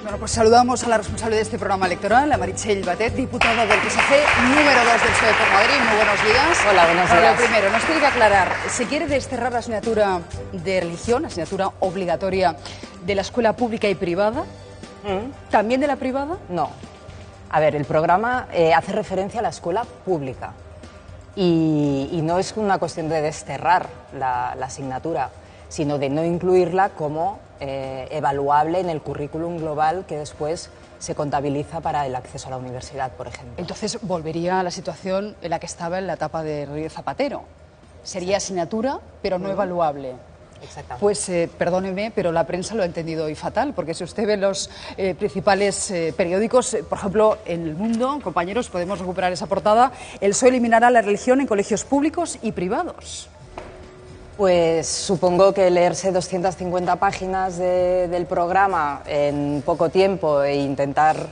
Bueno, pues saludamos a la responsable de este programa electoral, a Meritxell Batet, diputada del PSC, número 2 del PSOE por Madrid. Muy buenos días. Hola, buenos días. Lo primero, nos tiene que aclarar, ¿se quiere desterrar la asignatura de religión, asignatura obligatoria de la escuela pública y privada? ¿También de la privada? No. A ver, el programa hace referencia a la escuela pública y no es una cuestión de desterrar la asignatura, sino de no incluirla como evaluable en el currículum global que después se contabiliza para el acceso a la universidad, por ejemplo. Entonces volvería a la situación en la que estaba en la etapa de Rodríguez Zapatero. Sería asignatura, pero no evaluable. Exactamente. Pues perdóneme, pero la prensa lo ha entendido hoy fatal, porque si usted ve los principales periódicos, por ejemplo, en El Mundo, compañeros, podemos recuperar esa portada, el PSOE eliminará la religión en colegios públicos y privados. Pues supongo que leerse 250 páginas del programa en poco tiempo e intentar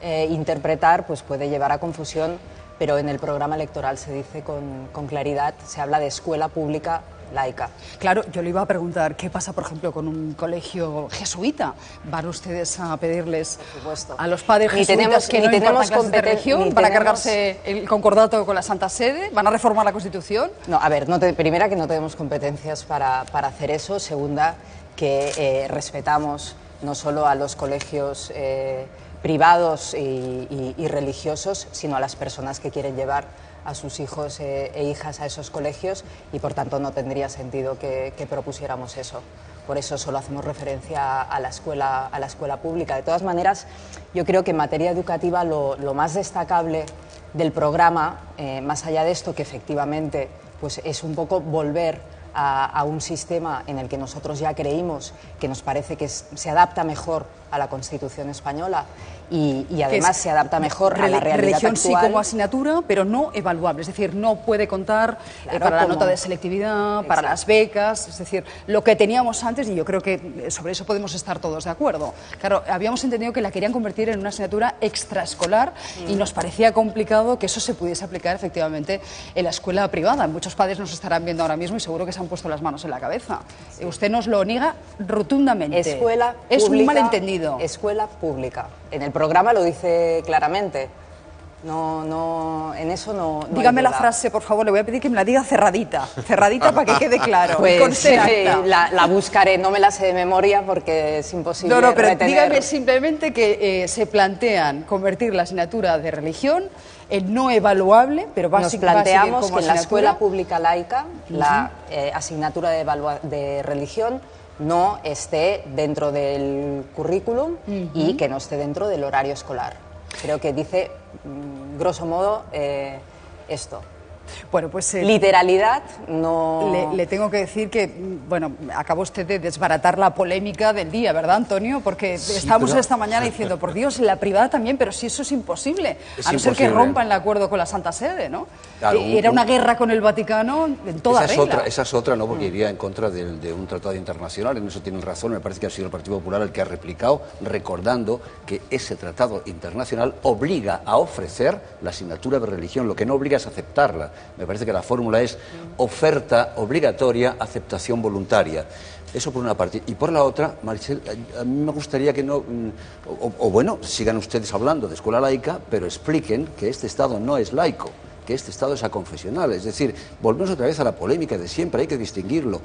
interpretar pues puede llevar a confusión, pero en el programa electoral se dice con claridad, se habla de escuela pública laica. Claro, yo le iba a preguntar, ¿qué pasa, por ejemplo, con un colegio jesuita? ¿Van ustedes a pedirles a los padres jesuitas que no impartan clases de religión para cargarse el concordato con la Santa Sede? ¿Van a reformar la Constitución? No, a ver, primera, que no tenemos competencias para hacer eso. Segunda, que respetamos no solo a los colegios privados y religiosos, sino a las personas que quieren llevar a sus hijos e hijas a esos colegios y por tanto no tendría sentido que propusiéramos eso. Por eso solo hacemos referencia a la escuela pública. De todas maneras, yo creo que en materia educativa lo más destacable del programa, más allá de esto que efectivamente pues es un poco volver a un sistema en el que nosotros ya creímos, que nos parece que se adapta mejor a la Constitución española y además se adapta mejor a la realidad religión actual. Sí como asignatura, pero no evaluable, es decir, no puede contar para la nota de selectividad, para las becas, es decir, lo que teníamos antes, y yo creo que sobre eso podemos estar todos de acuerdo. Claro, habíamos entendido que la querían convertir en una asignatura extraescolar y nos parecía complicado que eso se pudiese aplicar efectivamente en la escuela privada. Muchos padres nos estarán viendo ahora mismo y seguro que se han puesto las manos en la cabeza. Sí. Usted nos lo niega rotundamente. Escuela pública, es un malentendido. Escuela pública. En el programa lo dice claramente. No, en eso no. Dígame la frase, por favor, le voy a pedir que me la diga cerradita. Cerradita para que quede claro. Pues la buscaré, no me la sé de memoria porque es imposible. No, pero retener. Dígame simplemente que se plantean convertir la asignatura de religión en no evaluable, pero nos planteamos que en la escuela pública laica la asignatura de religión no esté dentro del currículum y que no esté dentro del horario escolar. Creo que dice, grosso modo, esto. Bueno, pues literalidad no... Le tengo que decir que, bueno, acaba usted de desbaratar la polémica del día, ¿verdad, Antonio? Porque sí, estábamos esta mañana diciendo, por Dios, en la privada también, pero si eso es imposible, a no ser que rompan el acuerdo con la Santa Sede, ¿no? Claro, era una guerra con el Vaticano en toda regla. Esa es otra, ¿no? Porque iría en contra de un tratado internacional, en eso tienen razón, me parece que ha sido el Partido Popular el que ha replicado, recordando que ese tratado internacional obliga a ofrecer la asignatura de religión, lo que no obliga es aceptarla. Me parece que la fórmula es oferta obligatoria, aceptación voluntaria. Eso por una parte. Y por la otra, Meritxell, a mí me gustaría que no... bueno, sigan ustedes hablando de escuela laica, pero expliquen que este Estado no es laico, que este Estado es aconfesional. Es decir, volvemos otra vez a la polémica de siempre, hay que distinguirlo.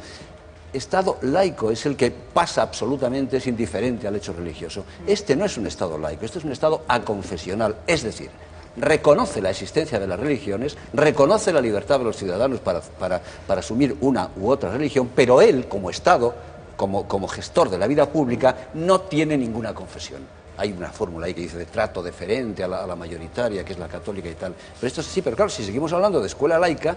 Estado laico es el que pasa absolutamente, es indiferente al hecho religioso. Este no es un Estado laico, este es un Estado aconfesional, es decir, reconoce la existencia de las religiones, reconoce la libertad de los ciudadanos para asumir una u otra religión, pero él, como Estado, como gestor de la vida pública, no tiene ninguna confesión. Hay una fórmula ahí que dice de trato deferente a la mayoritaria, que es la católica y tal. Pero esto es así, pero claro, si seguimos hablando de escuela laica,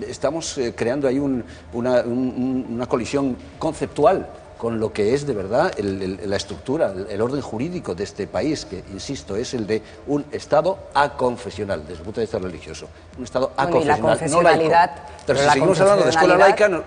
estamos creando ahí una colisión conceptual con lo que es de verdad la estructura, el orden jurídico de este país, que, insisto, es el de un Estado aconfesional, desde el punto de vista religioso. Un Estado aconfesional, y la confesionalidad, no laico. Pero si seguimos hablando de escuela laica,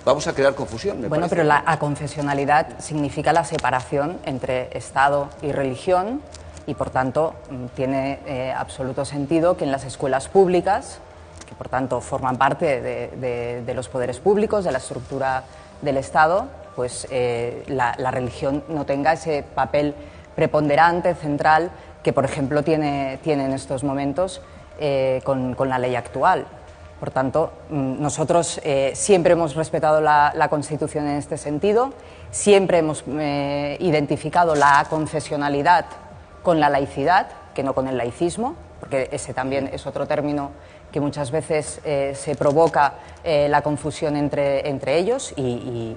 vamos a crear confusión, me parece. Pero la aconfesionalidad significa la separación entre Estado y religión y, por tanto, tiene absoluto sentido que en las escuelas públicas, que por tanto forman parte de los poderes públicos, de la estructura del Estado, pues la religión no tenga ese papel preponderante, central, que por ejemplo tiene en estos momentos con la ley actual. Por tanto, nosotros siempre hemos respetado la Constitución en este sentido, siempre hemos identificado la confesionalidad con la laicidad, que no con el laicismo, porque ese también es otro término que muchas veces se provoca la confusión entre ellos y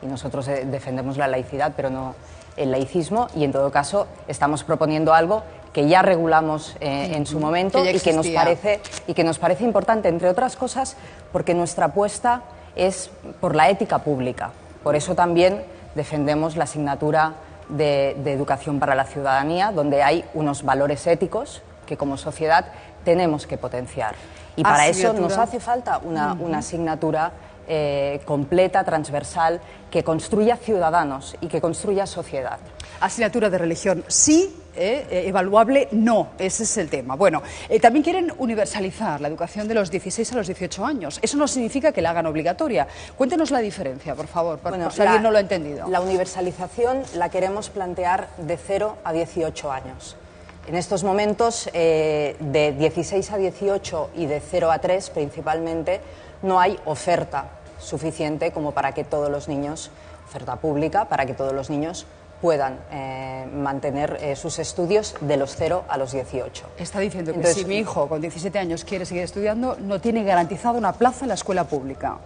nosotros defendemos la laicidad, pero no el laicismo, y en todo caso estamos proponiendo algo que ya regulamos en su momento y que nos parece importante, entre otras cosas, porque nuestra apuesta es por la ética pública. Por eso también defendemos la asignatura de educación para la ciudadanía, donde hay unos valores éticos que como sociedad tenemos que potenciar. Y para eso nos hace falta una asignatura completa, transversal, que construya ciudadanos y que construya sociedad. Asignatura de religión, sí. Evaluable, no. Ese es el tema. Bueno, también quieren universalizar la educación de los 16 a los 18 años. Eso no significa que la hagan obligatoria. Cuéntenos la diferencia, por favor, por si alguien no lo ha entendido. La universalización la queremos plantear de 0 a 18 años. En estos momentos, de 16 a 18 y de 0 a 3 principalmente, no hay oferta suficiente como para que todos los niños, oferta pública, para que todos los niños puedan mantener sus estudios de los 0 a los 18. Está diciendo que si mi hijo con 17 años quiere seguir estudiando, no tiene garantizado una plaza en la escuela pública.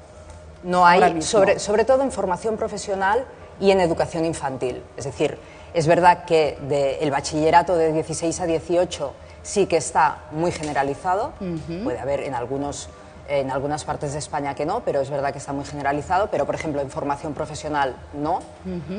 No hay, sobre todo en formación profesional y en educación infantil. Es decir, es verdad que el bachillerato de 16 a 18 sí que está muy generalizado, puede haber en algunas partes de España que no, pero es verdad que está muy generalizado, pero por ejemplo en formación profesional no,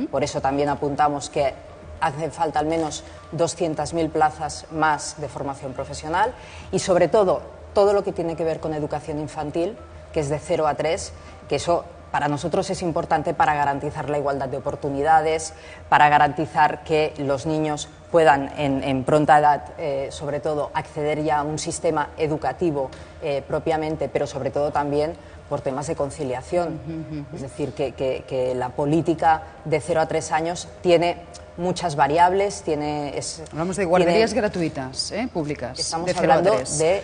por eso también apuntamos que hace falta al menos 200.000 plazas más de formación profesional y sobre todo lo que tiene que ver con educación infantil, que es de 0 a 3, que eso para nosotros es importante para garantizar la igualdad de oportunidades, para garantizar que los niños puedan en pronta edad, sobre todo, acceder ya a un sistema educativo propiamente, pero sobre todo también por temas de conciliación. Es decir, que la política de 0 a 3 años tiene muchas variables, hablamos de guarderías gratuitas, públicas. Estamos de 0 hablando a 3. de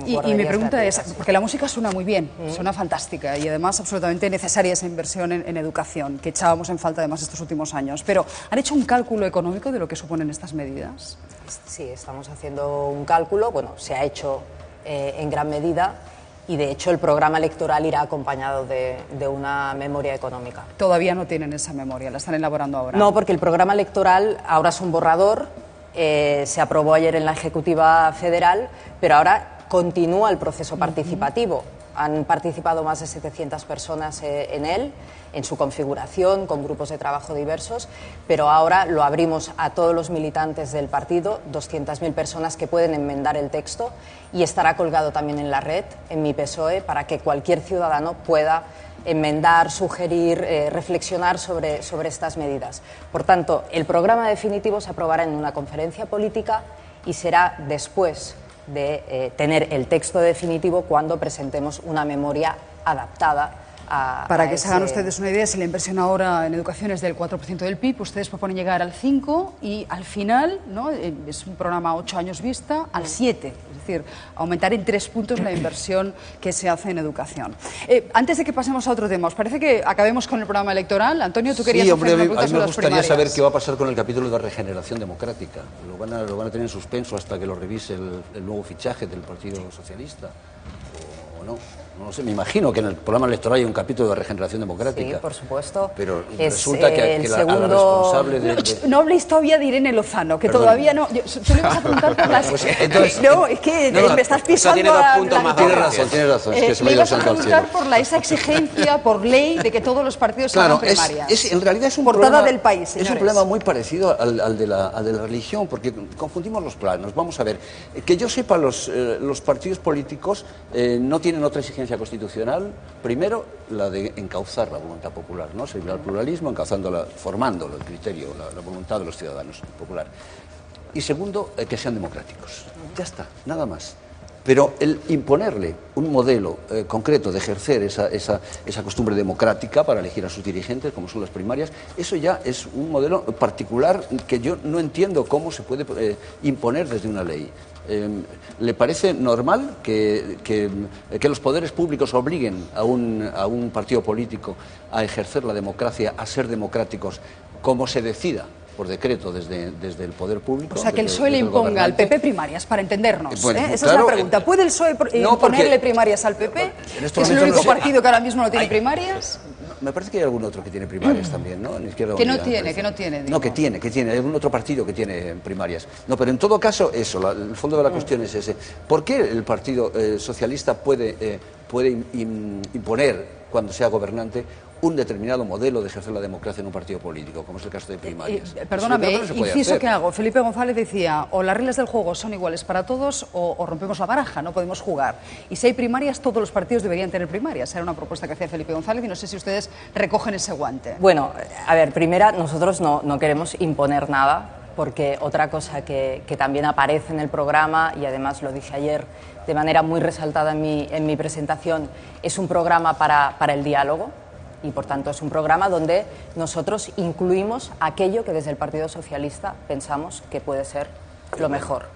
y mi pregunta gratuitas. es, porque la música suena muy bien, suena fantástica y además absolutamente necesaria esa inversión en educación, que echábamos en falta además estos últimos años, pero ¿han hecho un cálculo económico de lo que suponen estas medidas? Sí, estamos haciendo un cálculo, bueno, se ha hecho en gran medida. Y de hecho el programa electoral irá acompañado de una memoria económica. Todavía no tienen esa memoria, la están elaborando ahora. No, porque el programa electoral ahora es un borrador, se aprobó ayer en la Ejecutiva Federal, pero ahora continúa el proceso participativo. Han participado más de 700 personas en él, en su configuración, con grupos de trabajo diversos, pero ahora lo abrimos a todos los militantes del partido, 200.000 personas que pueden enmendar el texto, y estará colgado también en la red, en Mi PSOE, para que cualquier ciudadano pueda enmendar, sugerir, reflexionar sobre estas medidas. Por tanto, el programa definitivo se aprobará en una conferencia política y será después de tener el texto definitivo cuando presentemos una memoria adaptada para que se hagan ustedes una idea, si la inversión ahora en educación es del 4% del PIB, ustedes proponen llegar al 5% y al final, ¿no? Es un programa a 8 años vista, al 7%. Es decir, aumentar en 3 puntos la inversión que se hace en educación. Antes de que pasemos a otro tema, ¿os parece que acabemos con el programa electoral? Antonio, tú querías hacer una pregunta sobre las primarias. A mí me gustaría saber qué va a pasar con el capítulo de regeneración democrática. Lo van a tener en suspenso hasta que lo revise el nuevo fichaje del Partido Socialista, ¿o no? No sé, me imagino que en el programa electoral hay un capítulo de regeneración democrática. Sí, por supuesto. Pero resulta que a la responsable de... No habléis todavía de Irene Lozano, que todavía no... Tú le vas a preguntar por las... No, es que me estás pisando Tienes razón, es que se me ha ido el santo al cielo. Le vas a preguntar por esa exigencia, por ley, de que todos los partidos hagan primarias. En realidad es un portada problema, del país, señores. Es un problema muy parecido al de la religión, porque confundimos los planos. Vamos a ver, que yo sepa, los partidos políticos no tienen otra exigencia constitucional. Primero, la de encauzar la voluntad popular, ¿no? Servir al pluralismo, encauzándola, formándolo, el criterio, la voluntad de los ciudadanos popular. Y segundo, que sean democráticos. Ya está, nada más. Pero el imponerle un modelo concreto de ejercer esa costumbre democrática para elegir a sus dirigentes, como son las primarias, eso ya es un modelo particular que yo no entiendo cómo se puede imponer desde una ley. ¿Le parece normal que los poderes públicos obliguen a un partido político a ejercer la democracia, a ser democráticos, como se decida por decreto desde el poder público? O sea, que el PSOE le imponga al PP primarias, para entendernos. Bueno, Esa claro, es la pregunta. ¿Puede el PSOE imponerle primarias al PP? ¿Es el único partido que ahora mismo no tiene primarias? Me parece que hay algún otro que tiene primarias también, ¿no? En Izquierda Que no Unida, tiene, que no tiene. Digo. No, que tiene. Hay algún otro partido que tiene primarias. No, pero en todo caso, eso, el fondo de la cuestión es ese. ¿Por qué el Partido Socialista puede imponer, cuando sea gobernante, un determinado modelo de ejercer la democracia en un partido político, como es el caso de primarias? Perdóname, inciso que hago. Felipe González decía, o las reglas del juego son iguales para todos o rompemos la baraja, no podemos jugar. Y si hay primarias, todos los partidos deberían tener primarias. Era una propuesta que hacía Felipe González y no sé si ustedes recogen ese guante. Bueno, a ver, primera, nosotros no queremos imponer nada, porque otra cosa que también aparece en el programa, y además lo dije ayer de manera muy resaltada en mi presentación, es un programa para el diálogo. Y, por tanto, es un programa donde nosotros incluimos aquello que desde el Partido Socialista pensamos que puede ser lo mejor.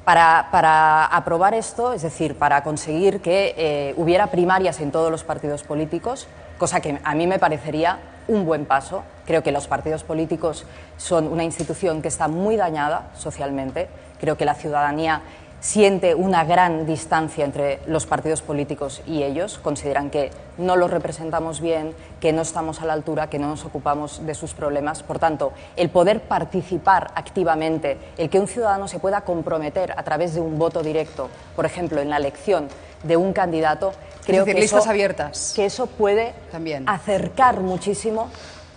Para aprobar esto, es decir, para conseguir que hubiera primarias en todos los partidos políticos, cosa que a mí me parecería un buen paso. Creo que los partidos políticos son una institución que está muy dañada socialmente. Creo que la ciudadanía siente una gran distancia entre los partidos políticos y ellos, consideran que no los representamos bien, que no estamos a la altura, que no nos ocupamos de sus problemas. Por tanto, el poder participar activamente, el que un ciudadano se pueda comprometer a través de un voto directo, por ejemplo, en la elección de un candidato, creo que listas abiertas. Que eso puede también acercar muchísimo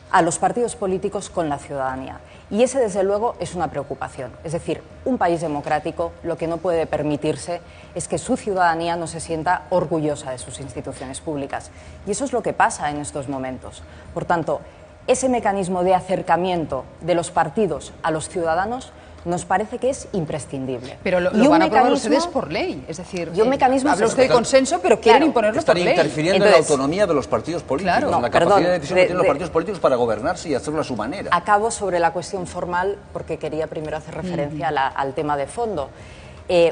a los partidos políticos con la ciudadanía. Y ese, desde luego, es una preocupación. Es decir, un país democrático lo que no puede permitirse es que su ciudadanía no se sienta orgullosa de sus instituciones públicas. Y eso es lo que pasa en estos momentos. Por tanto, ese mecanismo de acercamiento de los partidos a los ciudadanos nos parece que es imprescindible. Pero lo van a aprobar ustedes por ley, es decir, habla usted de consenso, pero quieren imponerlo por ley. Están interfiriendo en la autonomía de los partidos políticos, claro, en la capacidad de decisión que tienen los partidos políticos para gobernarse y hacerlo a su manera. Acabo sobre la cuestión formal, porque quería primero hacer referencia al tema de fondo.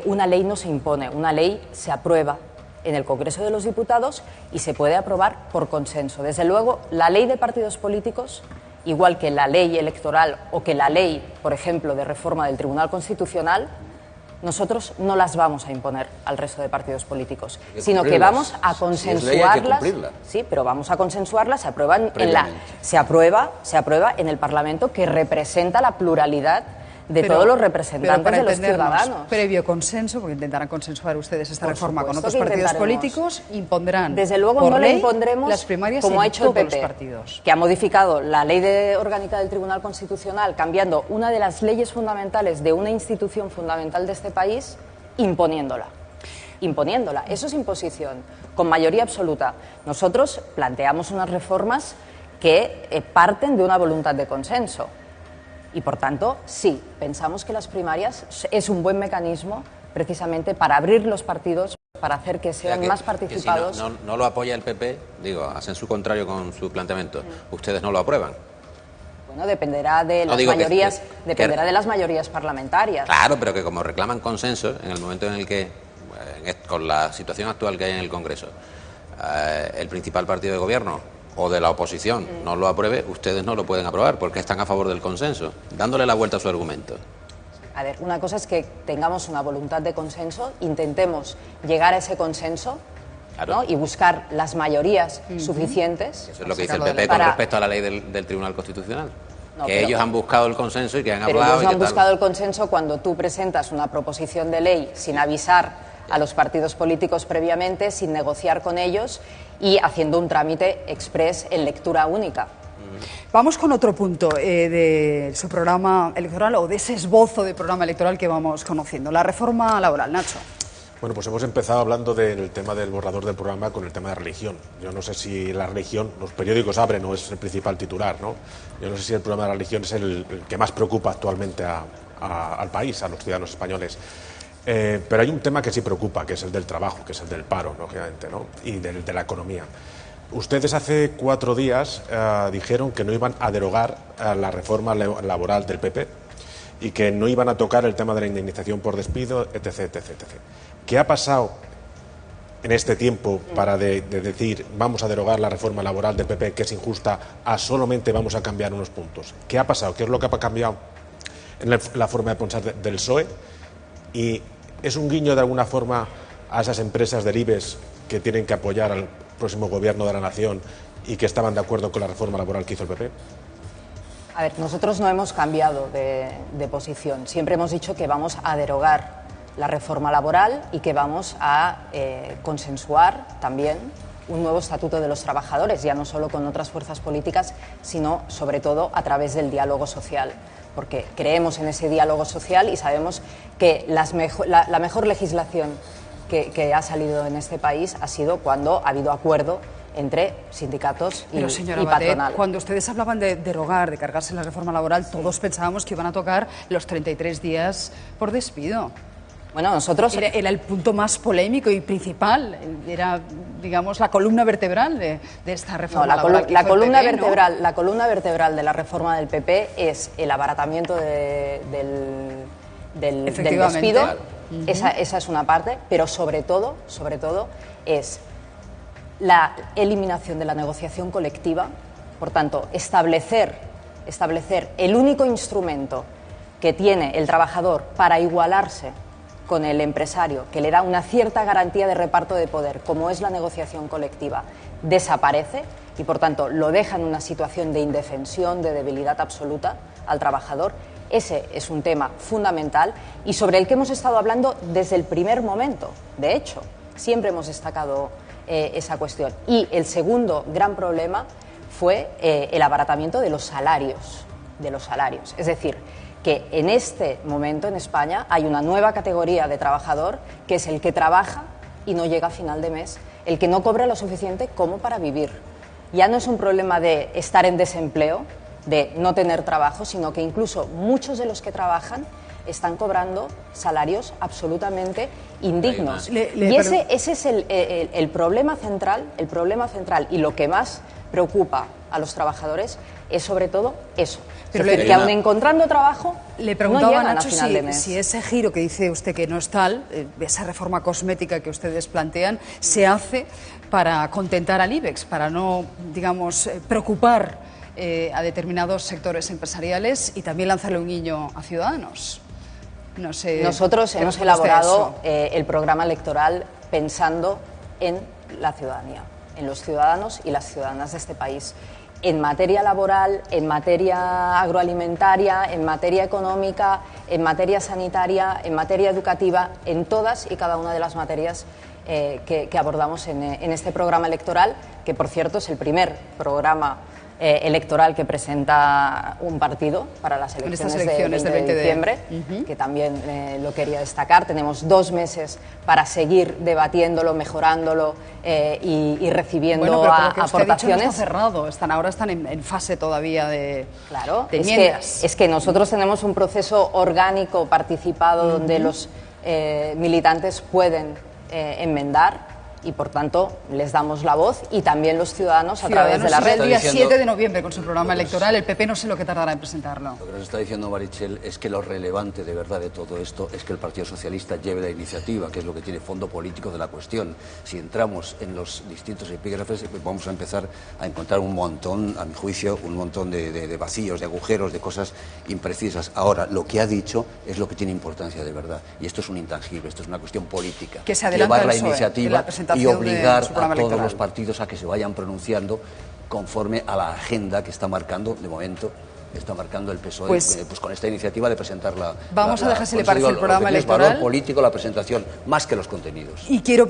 Una ley no se impone, una ley se aprueba en el Congreso de los Diputados y se puede aprobar por consenso. Desde luego, la ley de partidos políticos, igual que la ley electoral o que la ley, por ejemplo, de reforma del Tribunal Constitucional, nosotros no las vamos a imponer al resto de partidos políticos, sino que vamos a consensuarlas. Sí, pero vamos a consensuarlas, se aprueba en el Parlamento, que representa la pluralidad de todos los representantes de los ciudadanos. Previo consenso, porque intentarán consensuar ustedes esta reforma con otros partidos políticos, impondrán. Desde luego por no ley le impondremos, las primarias como ha hecho el PP, PP, que ha modificado la ley orgánica del Tribunal Constitucional, cambiando una de las leyes fundamentales de una institución fundamental de este país, imponiéndola. Eso es imposición, con mayoría absoluta. Nosotros planteamos unas reformas que parten de una voluntad de consenso. Y, por tanto, sí, pensamos que las primarias es un buen mecanismo precisamente para abrir los partidos, para hacer que sean más participados. Si no lo apoya el PP, hacen su contrario con su planteamiento. ¿Ustedes no lo aprueban? Bueno, dependerá de las mayorías, dependerá de las mayorías parlamentarias. Claro, pero que como reclaman consenso, en el momento en el que, con la situación actual que hay en el Congreso, el principal partido de gobierno o de la oposición no lo apruebe, ustedes no lo pueden aprobar porque están a favor del consenso, dándole la vuelta a su argumento. A ver, una cosa es que tengamos una voluntad de consenso, intentemos llegar a ese consenso, claro, ¿no? Y buscar las mayorías suficientes. Eso es lo que dice el PP con respecto a la ley del Tribunal Constitucional. Que ellos han buscado el consenso y que han hablado. Pero ellos han buscado el consenso cuando tú presentas una proposición de ley sin avisar a los partidos políticos previamente, sin negociar con ellos y haciendo un trámite exprés en lectura única. Vamos con otro punto de su programa electoral o de ese esbozo de programa electoral que vamos conociendo, la reforma laboral. Nacho. Bueno, pues hemos empezado hablando del tema del borrador del programa con el tema de religión. Yo no sé si la religión, los periódicos abren o es el principal titular, ¿no? Yo no sé si el problema de la religión es el que más preocupa actualmente al país, a los ciudadanos españoles. Pero hay un tema que sí preocupa, que es el del trabajo, que es el del paro, lógicamente, ¿no? Y de la economía. Ustedes hace 4 días dijeron que no iban a derogar la reforma laboral del PP y que no iban a tocar el tema de la indemnización por despido, etc, etc, etc. ¿Qué ha pasado en este tiempo para de decir vamos a derogar la reforma laboral del PP, que es injusta, a solamente vamos a cambiar unos puntos? ¿Qué ha pasado? ¿Qué es lo que ha cambiado en la forma de pensar del PSOE? Y ¿es un guiño de alguna forma a esas empresas del IBEX que tienen que apoyar al próximo gobierno de la nación y que estaban de acuerdo con la reforma laboral que hizo el PP? A ver, nosotros no hemos cambiado de posición. Siempre hemos dicho que vamos a derogar la reforma laboral y que vamos a consensuar también un nuevo estatuto de los trabajadores, ya no solo con otras fuerzas políticas, sino sobre todo a través del diálogo social, porque creemos en ese diálogo social y sabemos que la mejor legislación que ha salido en este país ha sido cuando ha habido acuerdo entre sindicatos y patronal. Cuando ustedes hablaban de derogar, de cargarse la reforma laboral, todos pensábamos que iban a tocar los 33 días por despido. Bueno, nosotros... Era el punto más polémico y principal, era, digamos, la columna vertebral de esta reforma laboral. La columna vertebral de la reforma del PP es el abaratamiento del despido. Esa es una parte, pero sobre todo es la eliminación de la negociación colectiva. Por tanto, establecer el único instrumento que tiene el trabajador para igualarse con el empresario, que le da una cierta garantía de reparto de poder, como es la negociación colectiva, desaparece y, por tanto, lo deja en una situación de indefensión, de debilidad absoluta al trabajador. Ese es un tema fundamental y sobre el que hemos estado hablando desde el primer momento. De hecho, siempre hemos destacado esa cuestión. Y el segundo gran problema fue el abaratamiento de los salarios. Es decir, que en este momento en España hay una nueva categoría de trabajador, que es el que trabaja y no llega a final de mes, el que no cobra lo suficiente como para vivir. Ya no es un problema de estar en desempleo, de no tener trabajo, sino que incluso muchos de los que trabajan están cobrando salarios absolutamente indignos. Y ese es el problema central, y lo que más preocupa a los trabajadores es sobre todo eso. Pero es decir, que aun encontrando trabajo, le preguntaba no llegan Nacho a final de mes. Si ese giro que dice usted que no es tal, esa reforma cosmética que ustedes plantean, se hace para contentar al IBEX, para no, digamos, preocupar a determinados sectores empresariales y también lanzarle un guiño a Ciudadanos. No sé. Nosotros hemos elaborado el programa electoral pensando en la ciudadanía, en los ciudadanos y las ciudadanas de este país. En materia laboral, en materia agroalimentaria, en materia económica, en materia sanitaria, en materia educativa, en todas y cada una de las materias que abordamos en este programa electoral, que por cierto es el primer programa electoral que presenta un partido para las elecciones del 20 de diciembre, que también lo quería destacar. Tenemos 2 meses para seguir debatiéndolo, mejorándolo y recibiendo aportaciones. No está cerrado, ahora están en fase todavía de enmiendas. Es que nosotros tenemos un proceso orgánico participado donde los militantes pueden enmendar y por tanto les damos la voz y también los ciudadanos a través de la red. El día 7 de noviembre con su programa electoral, el PP no sé lo que tardará en presentarlo. Lo que nos está diciendo Meritxell es que lo relevante de verdad de todo esto es que el Partido Socialista lleve la iniciativa, que es lo que tiene fondo político de la cuestión. Si entramos en los distintos epígrafes, vamos a empezar a encontrar un montón, a mi juicio, un montón de vacíos, de agujeros, de cosas imprecisas. Ahora, lo que ha dicho es lo que tiene importancia de verdad. Y esto es un intangible, esto es una cuestión política. Que se adelanta llevar la PSOE, iniciativa y obligar a todos electoral. los partidos a que se vayan pronunciando conforme a la agenda que está marcando, de momento, está marcando el PSOE, pues con esta iniciativa de presentarla. Vamos a dejar, si le parece, el programa electoral. El valor político, la presentación, más que los contenidos. Y quiero